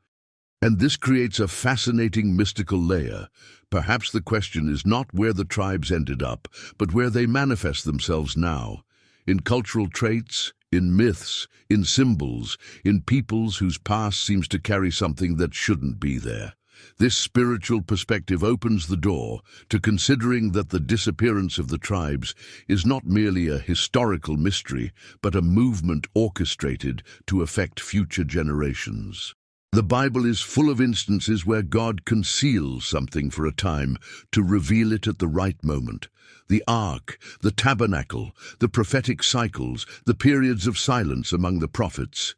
And this creates a fascinating mystical layer. Perhaps the question is not where the tribes ended up, but where they manifest themselves now. In cultural traits, in myths, in symbols, in peoples whose past seems to carry something that shouldn't be there. This spiritual perspective opens the door to considering that the disappearance of the tribes is not merely a historical mystery, but a movement orchestrated to affect future generations. The Bible is full of instances where God conceals something for a time to reveal it at the right moment. The ark, the tabernacle, the prophetic cycles, the periods of silence among the prophets.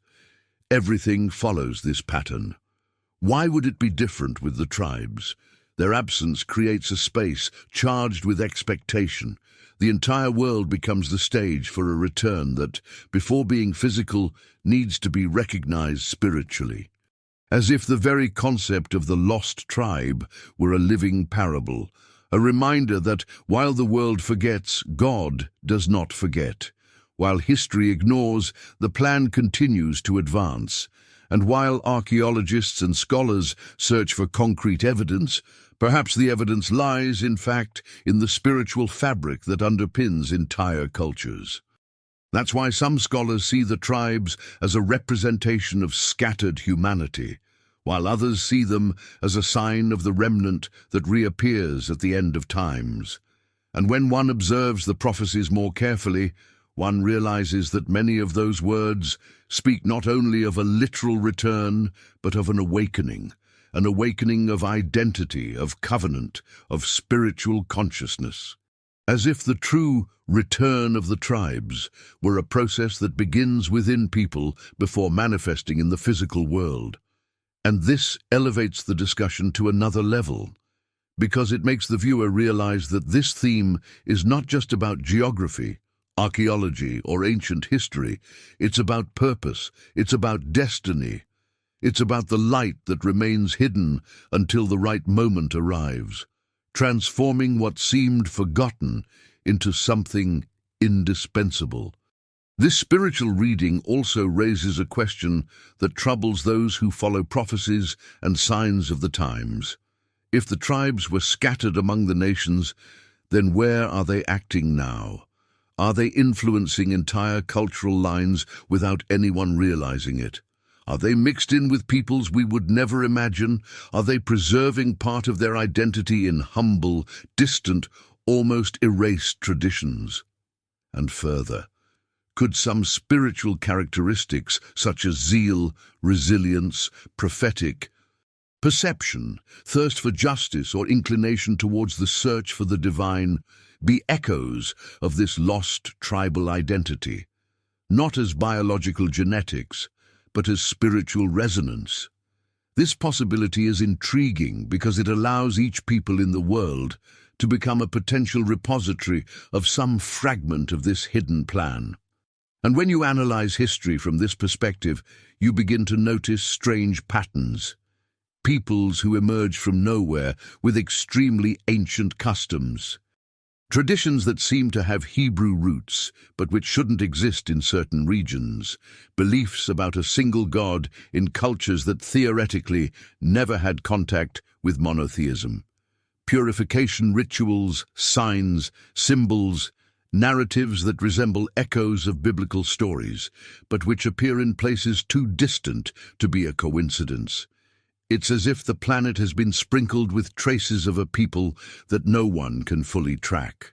Everything follows this pattern. Why would it be different with the tribes? Their absence creates a space charged with expectation. The entire world becomes the stage for a return that, before being physical, needs to be recognized spiritually. As if the very concept of the lost tribe were a living parable, a reminder that while the world forgets, God does not forget. While history ignores, the plan continues to advance. And while archaeologists and scholars search for concrete evidence, perhaps the evidence lies, in fact, in the spiritual fabric that underpins entire cultures. That's why some scholars see the tribes as a representation of scattered humanity, while others see them as a sign of the remnant that reappears at the end of times. And when one observes the prophecies more carefully, one realizes that many of those words speak not only of a literal return, but of an awakening of identity, of covenant, of spiritual consciousness. As if the true return of the tribes were a process that begins within people before manifesting in the physical world. And this elevates the discussion to another level, because it makes the viewer realize that this theme is not just about geography, archaeology, or ancient history. It's about purpose, it's about destiny, it's about the light that remains hidden until the right moment arrives, transforming what seemed forgotten into something indispensable. This spiritual reading also raises a question that troubles those who follow prophecies and signs of the times. If the tribes were scattered among the nations, then where are they acting now? Are they influencing entire cultural lines without anyone realizing it? Are they mixed in with peoples we would never imagine? Are they preserving part of their identity in humble, distant, almost erased traditions? And further, could some spiritual characteristics such as zeal, resilience, prophetic, perception, thirst for justice, or inclination towards the search for the divine be echoes of this lost tribal identity, not as biological genetics, but as spiritual resonance? This possibility is intriguing because it allows each people in the world to become a potential repository of some fragment of this hidden plan. And when you analyze history from this perspective, you begin to notice strange patterns. Peoples who emerge from nowhere with extremely ancient customs. Traditions that seem to have Hebrew roots, but which shouldn't exist in certain regions. Beliefs about a single God in cultures that theoretically never had contact with monotheism. Purification rituals, signs, symbols, narratives that resemble echoes of biblical stories, but which appear in places too distant to be a coincidence. It's as if the planet has been sprinkled with traces of a people that no one can fully track.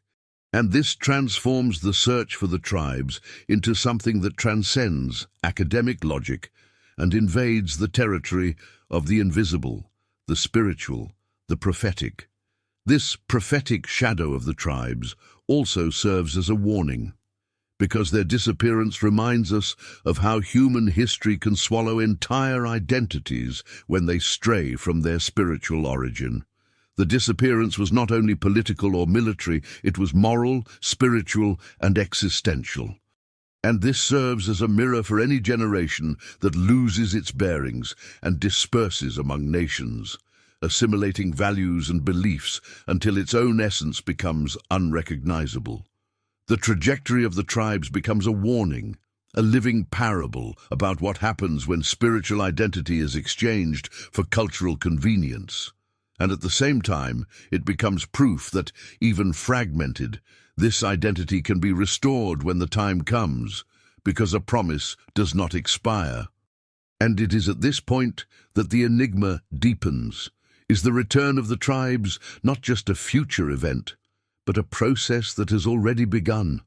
And this transforms the search for the tribes into something that transcends academic logic and invades the territory of the invisible, the spiritual, the prophetic. This prophetic shadow of the tribes also serves as a warning, because their disappearance reminds us of how human history can swallow entire identities when they stray from their spiritual origin. The disappearance was not only political or military, it was moral, spiritual, and existential. And this serves as a mirror for any generation that loses its bearings and disperses among nations, assimilating values and beliefs until its own essence becomes unrecognizable. The trajectory of the tribes becomes a warning, a living parable about what happens when spiritual identity is exchanged for cultural convenience. And at the same time, it becomes proof that, even fragmented, this identity can be restored when the time comes, because a promise does not expire. And it is at this point that the enigma deepens. Is the return of the tribes not just a future event, but a process that has already begun?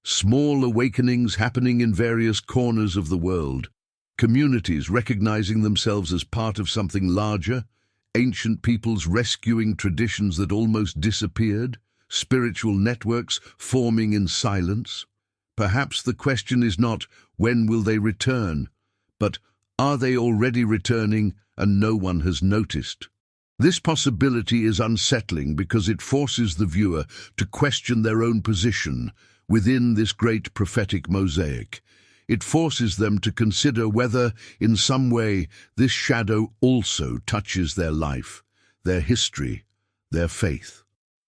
Small awakenings happening in various corners of the world, communities recognizing themselves as part of something larger, ancient peoples rescuing traditions that almost disappeared, spiritual networks forming in silence. Perhaps the question is not, when will they return, but are they already returning and no one has noticed? This possibility is unsettling because it forces the viewer to question their own position within this great prophetic mosaic. It forces them to consider whether, in some way, this shadow also touches their life, their history, their faith.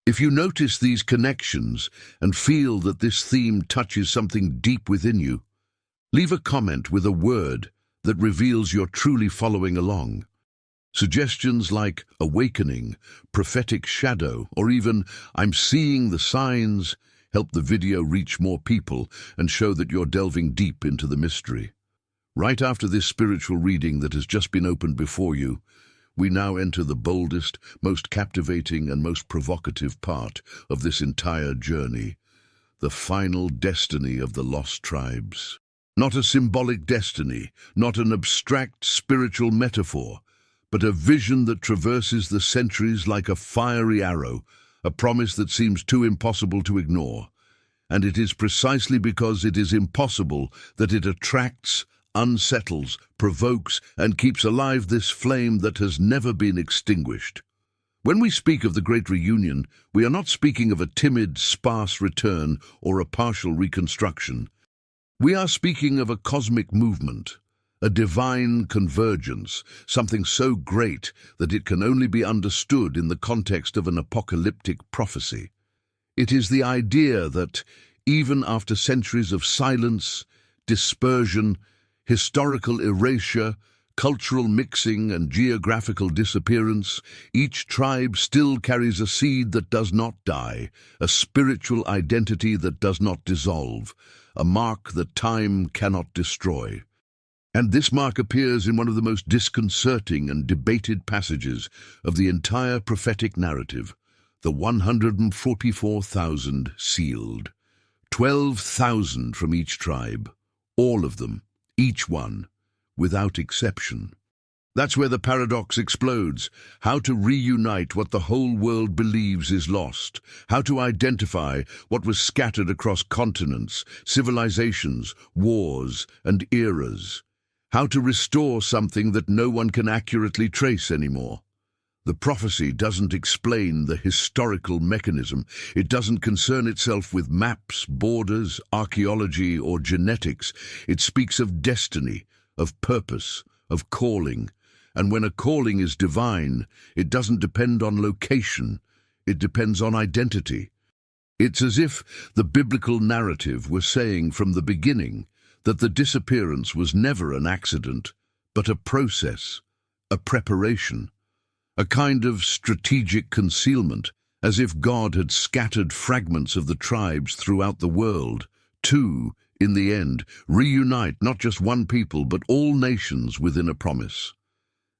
If you notice these connections and feel that this theme touches something deep within you, leave a comment with a word that reveals you're truly following along. Suggestions like awakening, prophetic shadow, or even I'm seeing the signs help the video reach more people and show that you're delving deep into the mystery. Right after this spiritual reading that has just been opened before you, we now enter the boldest, most captivating, and most provocative part of this entire journey, the final destiny of the lost tribes. Not a symbolic destiny, not an abstract spiritual metaphor, but a vision that traverses the centuries like a fiery arrow, a promise that seems too impossible to ignore. And it is precisely because it is impossible that it attracts, unsettles, provokes, and keeps alive this flame that has never been extinguished. When we speak of the Great Reunion, we are not speaking of a timid, sparse return or a partial reconstruction. We are speaking of a cosmic movement, a divine convergence, something so great that it can only be understood in the context of an apocalyptic prophecy. It is the idea that, even after centuries of silence, dispersion, historical erasure, cultural mixing, and geographical disappearance, each tribe still carries a seed that does not die, a spiritual identity that does not dissolve, a mark that time cannot destroy. And this mark appears in one of the most disconcerting and debated passages of the entire prophetic narrative, the 144,000 sealed. 12,000 from each tribe, all of them, each one, without exception. That's where the paradox explodes: how to reunite what the whole world believes is lost, how to identify what was scattered across continents, civilizations, wars, and eras. How to restore something that no one can accurately trace anymore. The prophecy doesn't explain the historical mechanism. It doesn't concern itself with maps, borders, archaeology, or genetics. It speaks of destiny, of purpose, of calling. And when a calling is divine, it doesn't depend on location. It depends on identity. It's as if the biblical narrative were saying from the beginning that the disappearance was never an accident, but a process, a preparation, a kind of strategic concealment, as if God had scattered fragments of the tribes throughout the world to, in the end, reunite not just one people but all nations within a promise.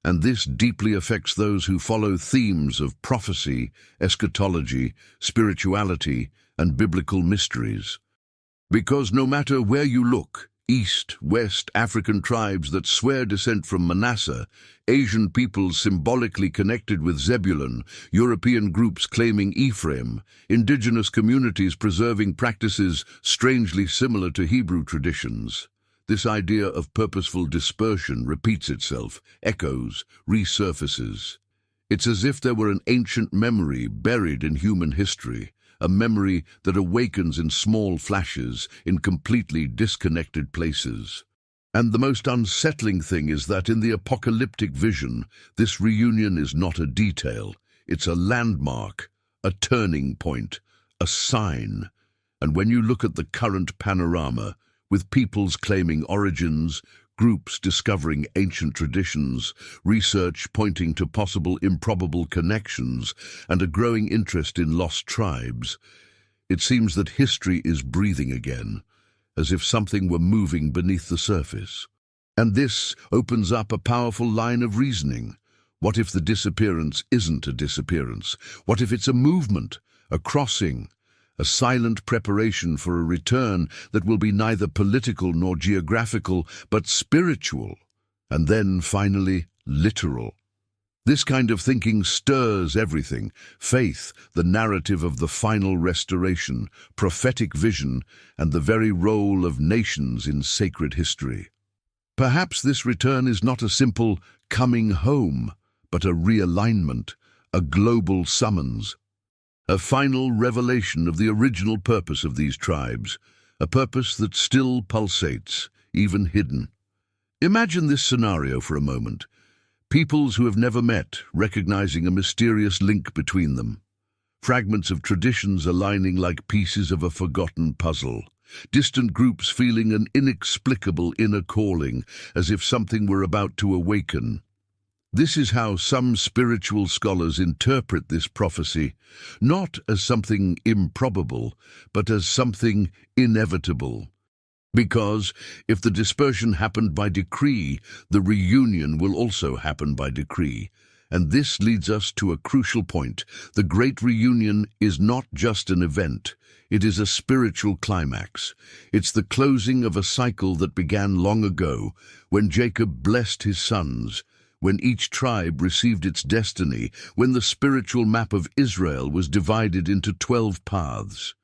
And this deeply affects those who follow themes of prophecy, eschatology, spirituality, and biblical mysteries. Because no matter where you look, East, West, African tribes that swear descent from Manasseh, Asian peoples symbolically connected with Zebulun, European groups claiming Ephraim, indigenous communities preserving practices strangely similar to Hebrew traditions. This idea of purposeful dispersion repeats itself, echoes, resurfaces. It's as if there were an ancient memory buried in human history, a memory that awakens in small flashes in completely disconnected places. And the most unsettling thing is that in the apocalyptic vision, this reunion is not a detail, it's a landmark, a turning point, a sign. And when you look at the current panorama, with peoples claiming origins, groups discovering ancient traditions, research pointing to possible improbable connections, and a growing interest in lost tribes, it seems that history is breathing again, as if something were moving beneath the surface. And this opens up a powerful line of reasoning. What if the disappearance isn't a disappearance? What if it's a movement, a crossing, a silent preparation for a return that will be neither political nor geographical, but spiritual, and then, finally, literal? This kind of thinking stirs everything: faith, the narrative of the final restoration, prophetic vision, and the very role of nations in sacred history. Perhaps this return is not a simple coming home, but a realignment, a global summons, a final revelation of the original purpose of these tribes, a purpose that still pulsates, even hidden. Imagine this scenario for a moment. Peoples who have never met, recognizing a mysterious link between them. Fragments of traditions aligning like pieces of a forgotten puzzle. Distant groups feeling an inexplicable inner calling, as if something were about to awaken. This is how some spiritual scholars interpret this prophecy, not as something improbable, but as something inevitable. Because if the dispersion happened by decree, the reunion will also happen by decree. And this leads us to a crucial point. The Great Reunion is not just an event. It is a spiritual climax. It's the closing of a cycle that began long ago, when Jacob blessed his sons, when each tribe received its destiny, when the spiritual map of Israel was divided into 12 paths.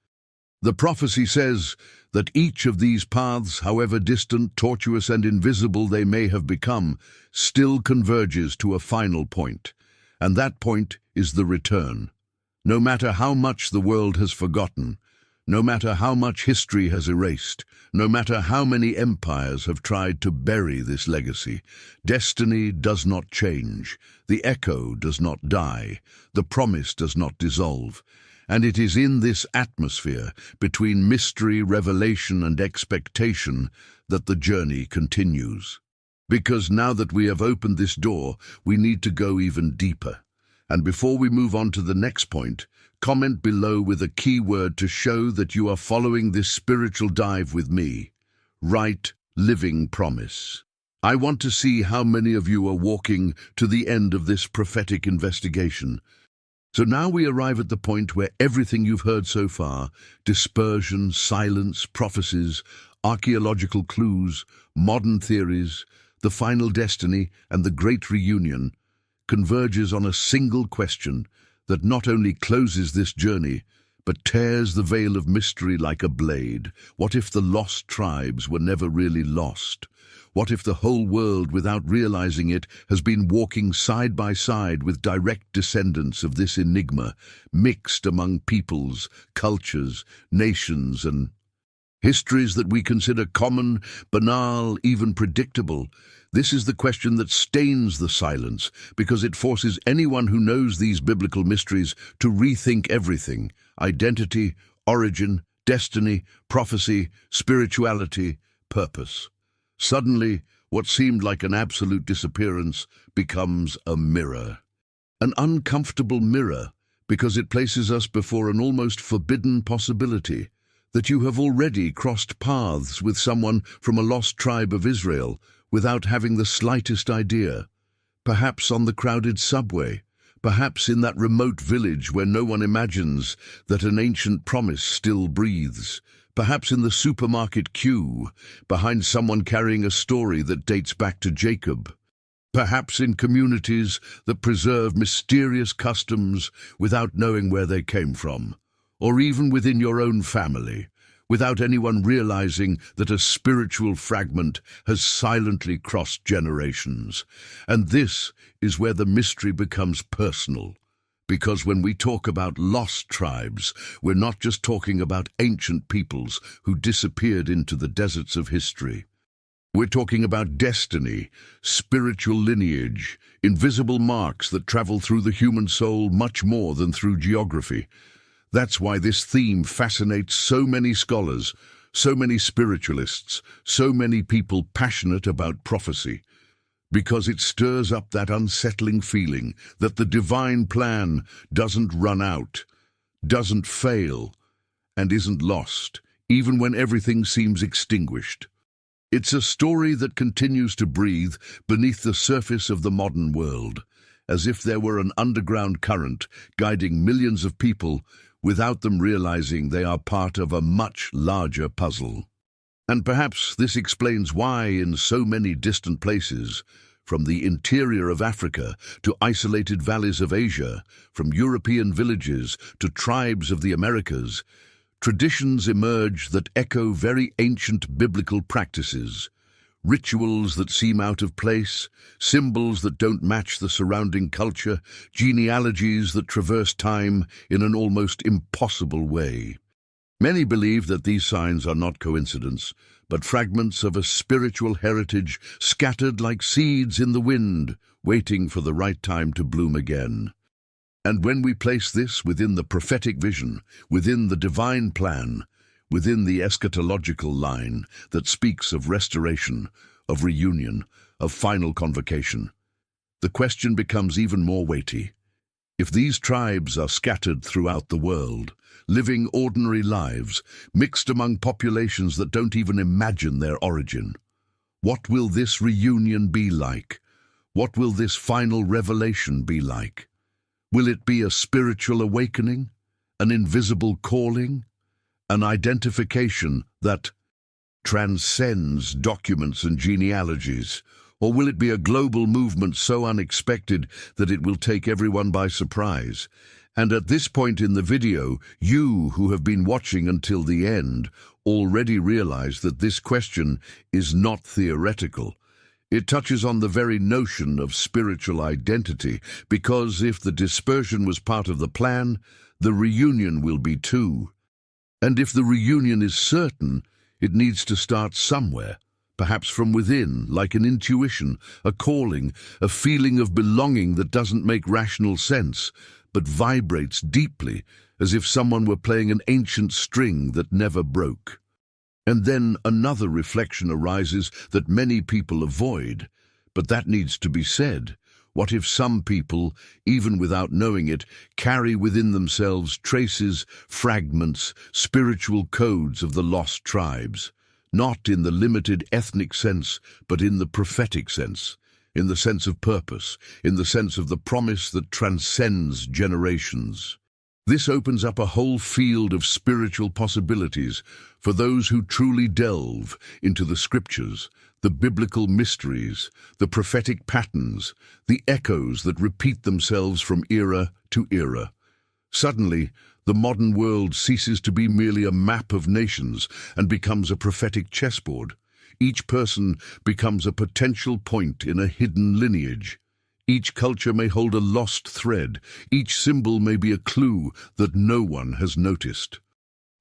The prophecy says that each of these paths, however distant, tortuous, and invisible they may have become, still converges to a final point, and that point is the return. No matter how much the world has forgotten, no matter how much history has erased, no matter how many empires have tried to bury this legacy, destiny does not change, the echo does not die, the promise does not dissolve. And it is in this atmosphere, between mystery, revelation, and expectation, that the journey continues. Because now that we have opened this door, we need to go even deeper. And before we move on to the next point, comment below with a keyword to show that you are following this spiritual dive with me. Write Living Promise. I want to see how many of you are walking to the end of this prophetic investigation. So now we arrive at the point where everything you've heard so far, dispersion, silence, prophecies, archaeological clues, modern theories, the final destiny, and the great reunion, converges on a single question that not only closes this journey, but tears the veil of mystery like a blade. What if the lost tribes were never really lost? What if the whole world, without realizing it, has been walking side by side with direct descendants of this enigma, mixed among peoples, cultures, nations, and histories that we consider common, banal, even predictable? This is the question that stains the silence, because it forces anyone who knows these biblical mysteries to rethink everything: identity, origin, destiny, prophecy, spirituality, purpose. Suddenly, what seemed like an absolute disappearance becomes a mirror. An uncomfortable mirror, because it places us before an almost forbidden possibility that you have already crossed paths with someone from a lost tribe of Israel without having the slightest idea. Perhaps on the crowded subway, perhaps in that remote village where no one imagines that an ancient promise still breathes, perhaps in the supermarket queue, behind someone carrying a story that dates back to Jacob. Perhaps in communities that preserve mysterious customs without knowing where they came from, or even within your own family, without anyone realizing that a spiritual fragment has silently crossed generations. And this is where the mystery becomes personal. Because when we talk about lost tribes, we're not just talking about ancient peoples who disappeared into the deserts of history. We're talking about destiny, spiritual lineage, invisible marks that travel through the human soul much more than through geography. That's why this theme fascinates so many scholars, so many spiritualists, so many people passionate about prophecy. Because it stirs up that unsettling feeling that the divine plan doesn't run out, doesn't fail, and isn't lost, even when everything seems extinguished. It's a story that continues to breathe beneath the surface of the modern world, as if there were an underground current guiding millions of people without them realizing they are part of a much larger puzzle. And perhaps this explains why in so many distant places, from the interior of Africa to isolated valleys of Asia, from European villages to tribes of the Americas, traditions emerge that echo very ancient biblical practices, rituals that seem out of place, symbols that don't match the surrounding culture, genealogies that traverse time in an almost impossible way. Many believe that these signs are not coincidence, but fragments of a spiritual heritage scattered like seeds in the wind, waiting for the right time to bloom again. And when we place this within the prophetic vision, within the divine plan, within the eschatological line that speaks of restoration, of reunion, of final convocation, the question becomes even more weighty. If these tribes are scattered throughout the world, living ordinary lives, mixed among populations that don't even imagine their origin, what will this reunion be like? What will this final revelation be like? Will it be a spiritual awakening, an invisible calling, an identification that transcends documents and genealogies? Or will it be a global movement so unexpected that it will take everyone by surprise? And at this point in the video, you who have been watching until the end already realize that this question is not theoretical. It touches on the very notion of spiritual identity, because if the dispersion was part of the plan, the reunion will be too. And if the reunion is certain, it needs to start somewhere. Perhaps from within, like an intuition, a calling, a feeling of belonging that doesn't make rational sense, but vibrates deeply, as if someone were playing an ancient string that never broke. And then another reflection arises that many people avoid, but that needs to be said. What if some people, even without knowing it, carry within themselves traces, fragments, spiritual codes of the lost tribes? Not in the limited ethnic sense, but in the prophetic sense, in the sense of purpose, in the sense of the promise that transcends generations. This opens up a whole field of spiritual possibilities for those who truly delve into the scriptures, the biblical mysteries, the prophetic patterns, the echoes that repeat themselves from era to era. Suddenly, the modern world ceases to be merely a map of nations and becomes a prophetic chessboard. Each person becomes a potential point in a hidden lineage. Each culture may hold a lost thread. Each symbol may be a clue that no one has noticed.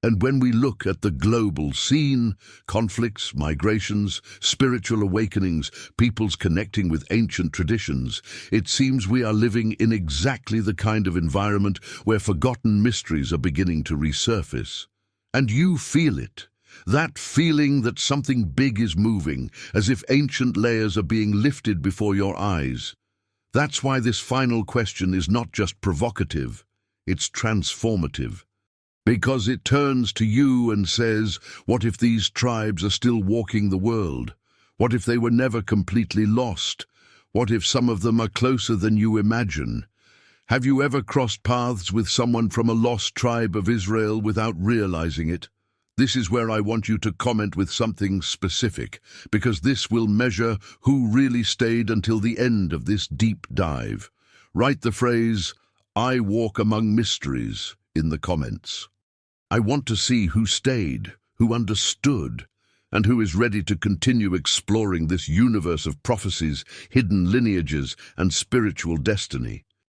And when we look at the global scene, conflicts, migrations, spiritual awakenings, peoples connecting with ancient traditions, it seems we are living in exactly the kind of environment where forgotten mysteries are beginning to resurface. And you feel it. That feeling that something big is moving, as if ancient layers are being lifted before your eyes. That's why this final question is not just provocative, it's transformative. Because it turns to you and says, what if these tribes are still walking the world? What if they were never completely lost? What if some of them are closer than you imagine? Have you ever crossed paths with someone from a lost tribe of Israel without realizing it? This is where I want you to comment with something specific, because this will measure who really stayed until the end of this deep dive. Write the phrase, "I walk among mysteries," in the comments. I want to see who stayed, who understood, and who is ready to continue exploring this universe of prophecies, hidden lineages, and spiritual destiny.